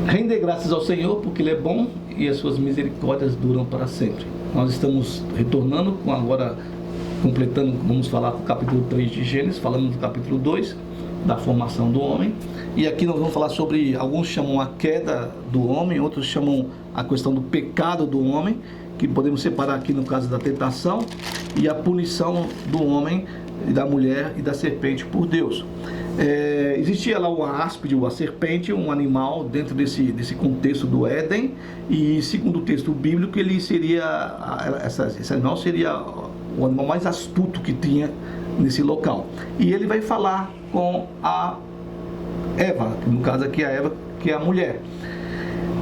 Render graças ao Senhor porque Ele é bom e as suas misericórdias duram para sempre. Nós estamos retornando com agora, completando, vamos falar do capítulo 3 de Gênesis, falando do capítulo 2, da formação do homem. E aqui nós vamos falar sobre, alguns chamam a queda do homem, outros chamam a questão do pecado do homem, que podemos separar aqui no caso da tentação, e a punição do homem, e da mulher e da serpente por Deus. Existia lá o áspide, a serpente, um animal dentro desse contexto do Éden, e segundo o texto bíblico, ele seria, esse animal seria o animal mais astuto que tinha nesse local. E ele vai falar com a Eva, no caso aqui a Eva, que é a mulher.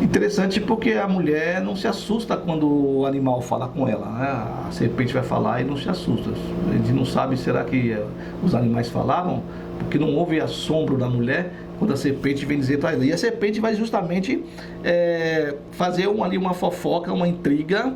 Interessante porque a mulher não se assusta quando o animal fala com ela, né? A serpente vai falar e não se assusta. A gente não sabe, será que os animais falavam? Porque não houve assombro da mulher quando a serpente vem dizer para ela. E a serpente vai justamente fazer ali uma fofoca, uma intriga,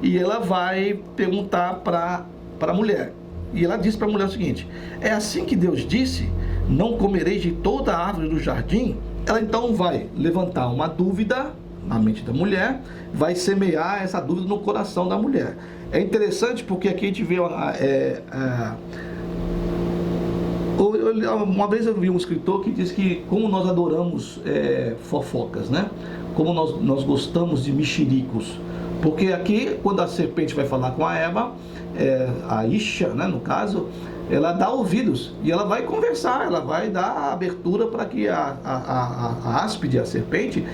e ela vai perguntar para a mulher. E ela diz para a mulher o seguinte: é assim que Deus disse, não comereis de toda a árvore do jardim? Ela então vai levantar uma dúvida na mente da mulher, vai semear essa dúvida no coração da mulher. É interessante porque aqui a gente vê uma vez eu vi um escritor que diz que como nós adoramos fofocas, né? Como nós gostamos de mexericos. Porque aqui, quando a serpente vai falar com a Eva, a Isha, né, no caso, ela dá ouvidos e ela vai conversar, ela vai dar abertura para que a áspide, a serpente,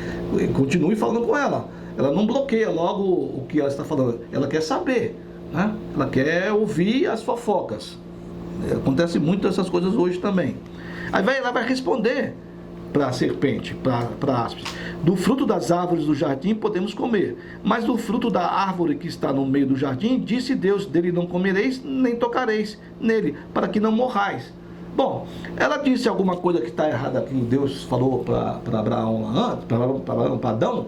continue falando com ela. Ela não bloqueia logo o que ela está falando, ela quer saber, né? Ela quer ouvir as fofocas. Acontece muito essas coisas hoje também. Aí ela vai responder para a serpente, para a áspide: do fruto das árvores do jardim podemos comer, mas do fruto da árvore que está no meio do jardim, disse Deus, dele não comereis, nem tocareis nele, para que não morrais. Bom, ela disse alguma coisa que está errada que Deus falou para Abraão, para Adão?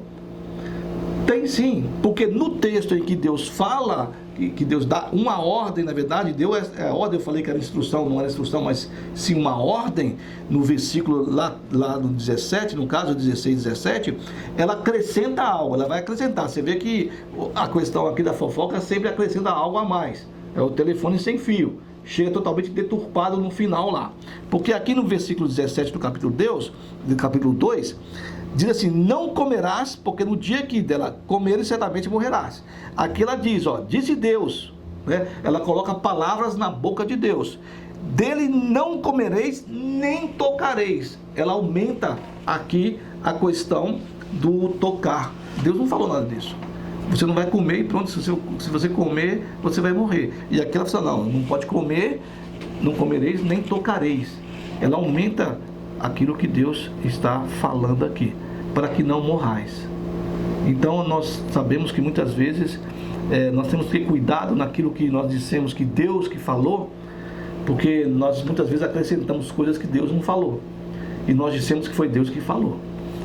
Tem sim, porque no texto em que Deus fala, que Deus dá uma ordem, na verdade, deu a ordem, eu falei que era instrução, não era instrução, mas sim uma ordem, no versículo lá no 17, no caso 16, 17, ela acrescenta algo, ela vai acrescentar. Você vê que a questão aqui da fofoca sempre acrescenta algo a mais, é o telefone sem fio, chega totalmente deturpado no final lá, porque aqui no versículo 17 do capítulo 2, diz assim: não comerás, porque no dia que dela comeres, certamente morrerás. Aqui ela diz, disse Deus, né? Ela coloca palavras na boca de Deus. Dele não comereis, nem tocareis. Ela aumenta aqui a questão do tocar. Deus não falou nada disso. Você não vai comer e pronto, se você comer, você vai morrer. E aqui ela fala: não pode comer, não comereis, nem tocareis. Ela aumenta aquilo que Deus está falando aqui, para que não morrais. Então nós sabemos que muitas vezes nós temos que ter cuidado naquilo que nós dissemos que Deus que falou, porque nós muitas vezes acrescentamos coisas que Deus não falou, e nós dissemos que foi Deus que falou.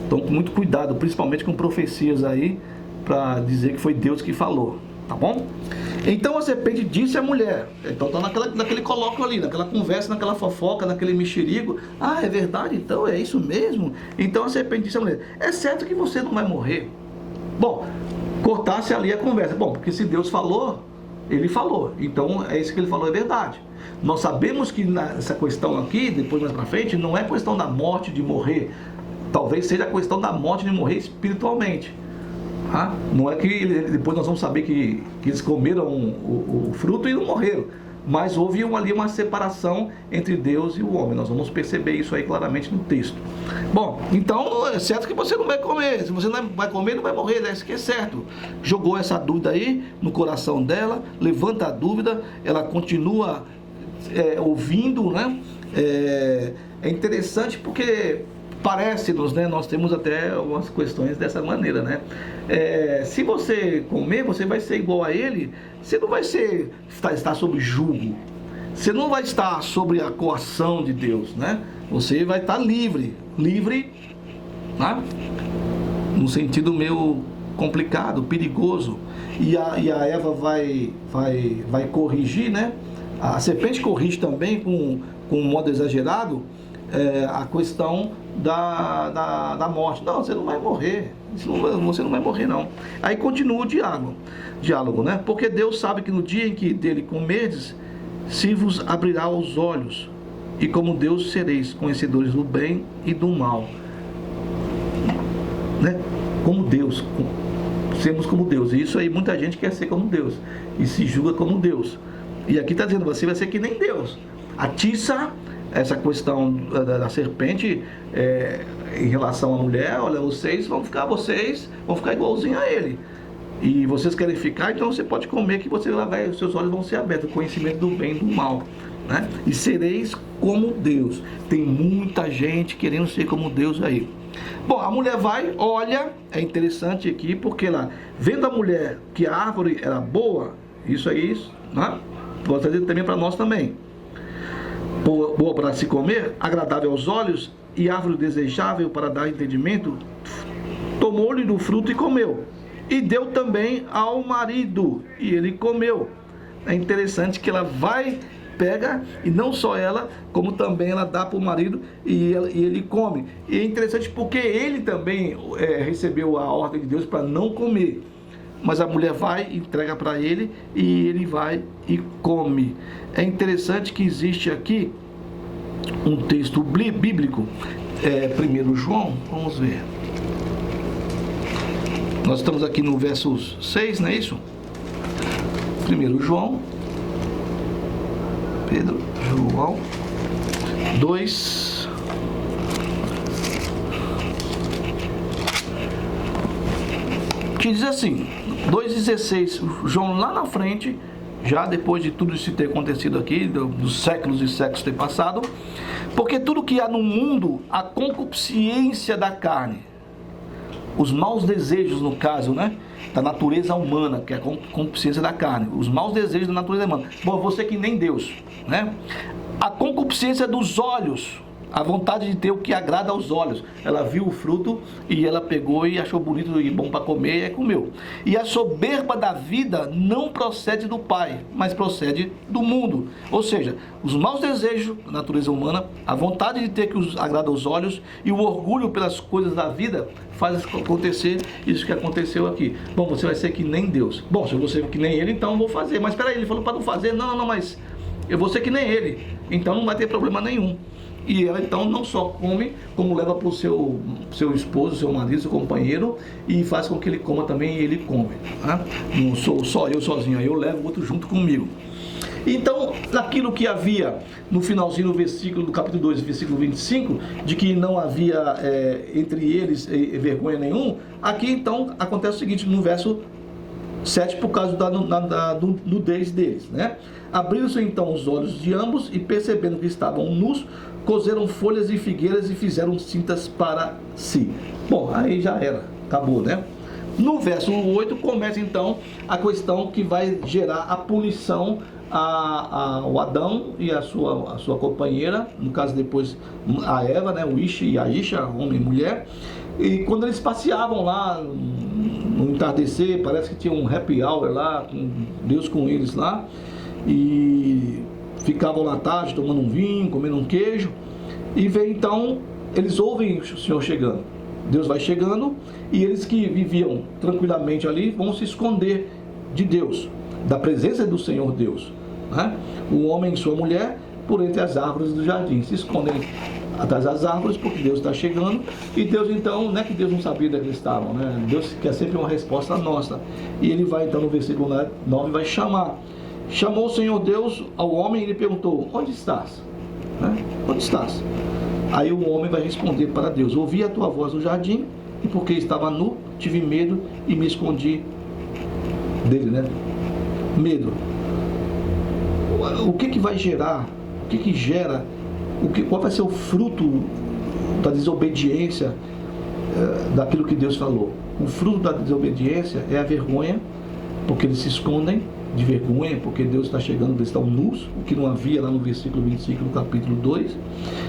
Então com muito cuidado, principalmente com profecias aí, para dizer que foi Deus que falou, tá bom? Então a serpente disse à mulher, então está naquele colóquio ali, naquela conversa, naquela fofoca, naquele mexerico: é verdade, então é isso mesmo? Então a serpente disse à mulher: é certo que você não vai morrer? Bom, cortasse ali a conversa. Bom, porque se Deus falou, ele falou, então é isso que ele falou, é verdade. Nós sabemos que nessa questão aqui, depois mais para frente, não é questão da morte, de morrer, talvez seja a questão da morte de morrer espiritualmente. Não é que depois nós vamos saber que eles comeram o fruto e não morreram, mas houve ali uma separação entre Deus e o homem. Nós vamos perceber isso aí claramente no texto. Bom, então é certo que você não vai comer. Se você não vai comer, não vai morrer, né? Isso que é certo. Jogou essa dúvida aí no coração dela, levanta a dúvida, ela continua ouvindo, né? É interessante porque parece-nos, né? Nós temos até algumas questões dessa maneira, né? Se você comer, você vai ser igual a ele. Você não vai estar sob julgo. Você não vai estar sobre a coação de Deus, né? Você vai estar livre, né? Num sentido meio complicado, perigoso. E a Eva vai corrigir, né? A serpente corrige também com um modo exagerado, a questão da morte. Não, você não vai morrer. Você não vai morrer, não. Aí continua o diálogo, né? Porque Deus sabe que no dia em que dele comerdes, se vos abrirá os olhos, e como Deus sereis conhecedores do bem e do mal. Né? Como Deus, sermos como Deus. E isso aí muita gente quer ser como Deus e se julga como Deus. E aqui está dizendo, você vai ser que nem Deus. Atiça essa questão da serpente em relação à mulher. Olha, vocês vão ficar igualzinho a ele. E vocês querem ficar, então você pode comer, que os seus olhos vão ser abertos, o conhecimento do bem e do mal, né? E sereis como Deus. Tem muita gente querendo ser como Deus aí. Bom, a mulher vai, olha, é interessante aqui, porque lá, vendo a mulher que a árvore era boa, isso aí, né? Pode trazer também para nós também. Boa para se comer, agradável aos olhos e árvore desejável para dar entendimento, tomou-lhe do fruto e comeu. E deu também ao marido, e ele comeu. É interessante que ela vai, pega, e não só ela, como também ela dá para o marido e ele come. E é interessante porque ele também recebeu a ordem de Deus para não comer. Mas a mulher vai, entrega para ele e ele vai e come. É interessante que existe aqui um texto bíblico, 1 João, vamos ver. Nós estamos aqui no verso 6, não é isso? 1 João, João 2. Que diz assim, 2,16, João lá na frente, já depois de tudo isso ter acontecido aqui, dos séculos e séculos ter passado, porque tudo que há no mundo, a concupiscência da carne, os maus desejos, no caso, né, da natureza humana, que é a concupiscência da carne, os maus desejos da natureza humana. Bom, você que nem Deus, né? A concupiscência dos olhos, a vontade de ter o que agrada aos olhos. Ela viu o fruto e ela pegou e achou bonito e bom para comer e comeu. E a soberba da vida não procede do Pai, mas procede do mundo. Ou seja, os maus desejos da natureza humana, a vontade de ter que os agrada aos olhos e o orgulho pelas coisas da vida faz acontecer isso que aconteceu aqui. Bom, você vai ser que nem Deus. Bom, se eu vou ser que nem ele, então eu vou fazer. Mas espera aí, ele falou para não fazer. Não, mas eu vou ser que nem ele. Então não vai ter problema nenhum. E ela então não só come, como leva para o seu esposo, seu marido, seu companheiro, e faz com que ele coma também e ele come. Né? Não sou só eu sozinho, eu levo o outro junto comigo. Então, naquilo que havia no finalzinho do versículo do capítulo 2, versículo 25, de que não havia entre eles vergonha nenhum, aqui então acontece o seguinte no verso 7, por causa da nudez deles, né? Abriram-se então os olhos de ambos e, percebendo que estavam nus, cozeram folhas de figueiras e fizeram cintas para si. Bom, aí já era, acabou, né? No verso 8 começa então a questão que vai gerar a punição ao Adão e a sua companheira, no caso depois a Eva, né? O Ish e a Isha, homem e mulher. E quando eles passeavam lá no entardecer, parece que tinha um happy hour lá, com Deus com eles lá, e ficavam lá à tarde tomando um vinho, comendo um queijo, e vem então, eles ouvem o Senhor chegando. Deus vai chegando, e eles que viviam tranquilamente ali vão se esconder de Deus, da presença do Senhor Deus, né? O homem e sua mulher por entre as árvores do jardim, se escondem atrás das árvores porque Deus está chegando. E Deus então, não é que Deus não sabia onde eles estavam, né? Deus quer sempre uma resposta nossa, e ele vai então no versículo 9 vai chamou o Senhor Deus ao homem e lhe perguntou: onde estás? Né? Onde estás? Aí o homem vai responder para Deus: ouvi a tua voz no jardim, e porque estava nu, tive medo e me escondi dele, né? Medo. O que vai gerar? O que gera? Qual vai ser o fruto da desobediência daquilo que Deus falou? O fruto da desobediência é a vergonha, porque eles se escondem de vergonha, porque Deus está chegando, eles estão nus, o que não havia lá no versículo 25 do capítulo 2.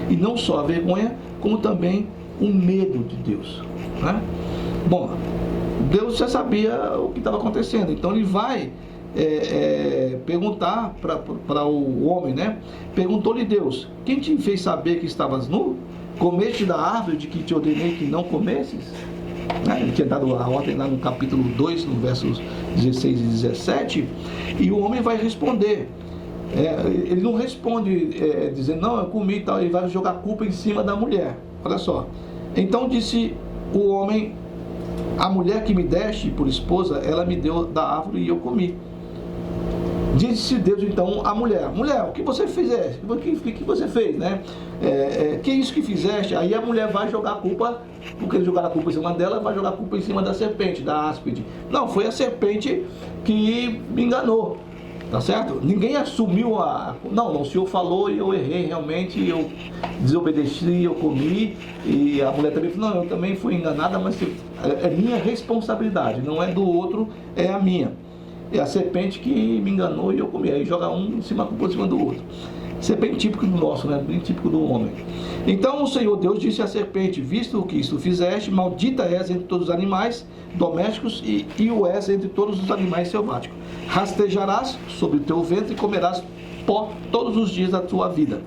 E não só a vergonha, como também o medo de Deus, né? Bom, Deus já sabia o que estava acontecendo, então ele vai perguntar para o homem, né? Perguntou-lhe Deus: quem te fez saber que estavas nu? Comeste da árvore de que te ordenei que não comesses? Ele tinha dado a ordem lá no capítulo 2, no versos 16 e 17, e o homem vai responder. Ele não responde dizendo, não, eu comi e tal, ele vai jogar a culpa em cima da mulher. Olha só. Então disse o homem: a mulher que me deste por esposa, ela me deu da árvore e eu comi. Disse Deus então à mulher: mulher, o que você fizeste? O que você fez, né? Que é isso que fizeste? Aí a mulher vai jogar a culpa, porque ele jogar a culpa em cima dela, vai jogar a culpa em cima da serpente, da áspide. Não, foi a serpente que me enganou. Tá certo? Ninguém assumiu Não, o Senhor falou e eu errei realmente, eu desobedeci, eu comi. E a mulher também falou: não, eu também fui enganada, mas é minha responsabilidade, não é do outro, é a minha. É a serpente que me enganou e eu comi. Aí joga um em cima do outro. Serpente típico do nosso, né? Bem típico do homem. Então o Senhor Deus disse à serpente: visto o que isso fizeste, maldita és entre todos os animais domésticos e o és entre todos os animais selváticos. Rastejarás sobre o teu ventre e comerás pó todos os dias da tua vida.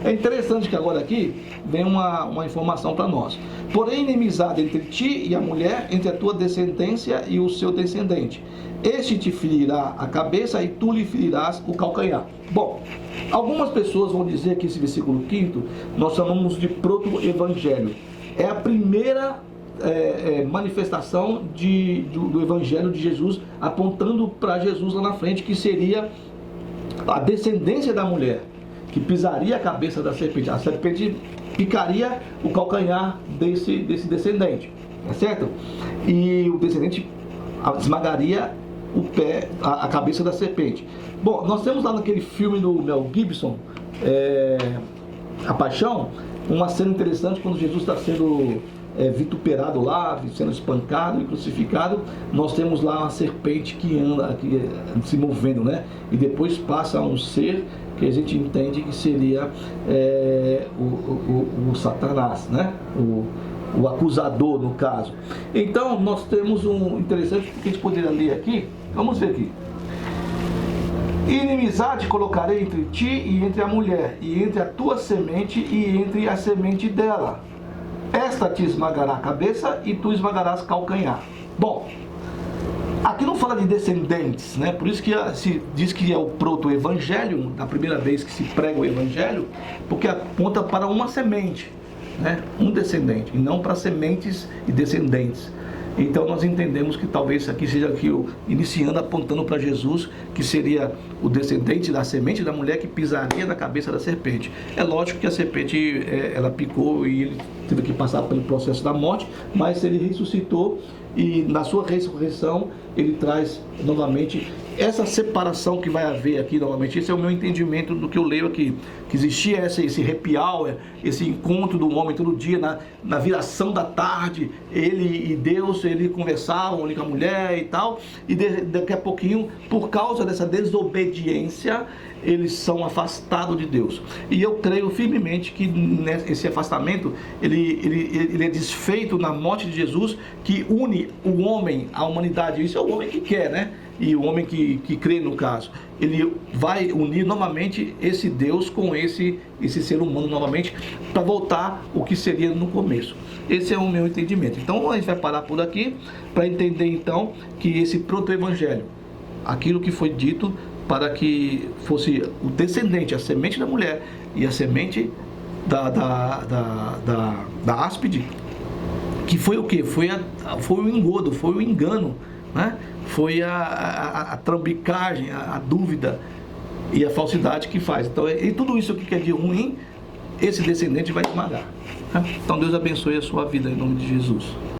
É interessante que agora aqui vem uma informação para nós. Porém, inimizade entre ti e a mulher, entre a tua descendência e o seu descendente. Este te ferirá a cabeça e tu lhe ferirás o calcanhar. Bom, algumas pessoas vão dizer que esse versículo 5 nós chamamos de proto-evangelho. É a primeira manifestação do evangelho de Jesus, apontando para Jesus lá na frente, que seria a descendência da mulher, que pisaria a cabeça da serpente. A serpente picaria o calcanhar desse descendente, tá certo? E o descendente esmagaria o pé, a cabeça da serpente. Bom, nós temos lá naquele filme do Mel Gibson, A Paixão, uma cena interessante quando Jesus está sendo vituperado lá, sendo espancado e crucificado. Nós temos lá uma serpente que anda se movendo, né? E depois passa um ser que a gente entende que seria o Satanás, né? O acusador, no caso. Então nós temos um interessante que a gente poderia ler aqui. Vamos ver aqui. Inimizade colocarei entre ti e entre a mulher, e entre a tua semente e entre a semente dela. Esta te esmagará a cabeça e tu esmagarás calcanhar. Bom, aqui não fala de descendentes, né? Por isso que se diz que é o proto-evangelho, da primeira vez que se prega o evangelho, porque aponta para uma semente, né? Um descendente, e não para sementes e descendentes. Então nós entendemos que talvez aqui seja aqui iniciando, apontando para Jesus, que seria o descendente da semente da mulher que pisaria na cabeça da serpente. É lógico que a serpente ela picou e ele teve que passar pelo processo da morte, mas ele ressuscitou e na sua ressurreição ele traz novamente essa separação que vai haver aqui novamente. Esse é o meu entendimento do que eu leio aqui, que existia esse happy hour, esse encontro do homem todo dia, na viração da tarde, ele e Deus, ele conversavam ali com a mulher e tal, e daqui a pouquinho, por causa dessa desobediência, eles são afastados de Deus. E eu creio firmemente que esse afastamento ele é desfeito na morte de Jesus, que une o homem à humanidade. Isso é o homem que quer, né? E o homem que crê, no caso, ele vai unir novamente esse Deus com esse ser humano novamente, para voltar o que seria no começo. Esse é o meu entendimento. Então a gente vai parar por aqui para entender então que esse proto-evangelho, aquilo que foi dito para que fosse o descendente, a semente da mulher e a semente da áspide, que foi o que? Foi o engodo, foi o engano, né? Foi a trambicagem, a dúvida e a falsidade que faz. Então, e tudo isso que é de ruim, esse descendente vai esmagar. Né? Então Deus abençoe a sua vida em nome de Jesus.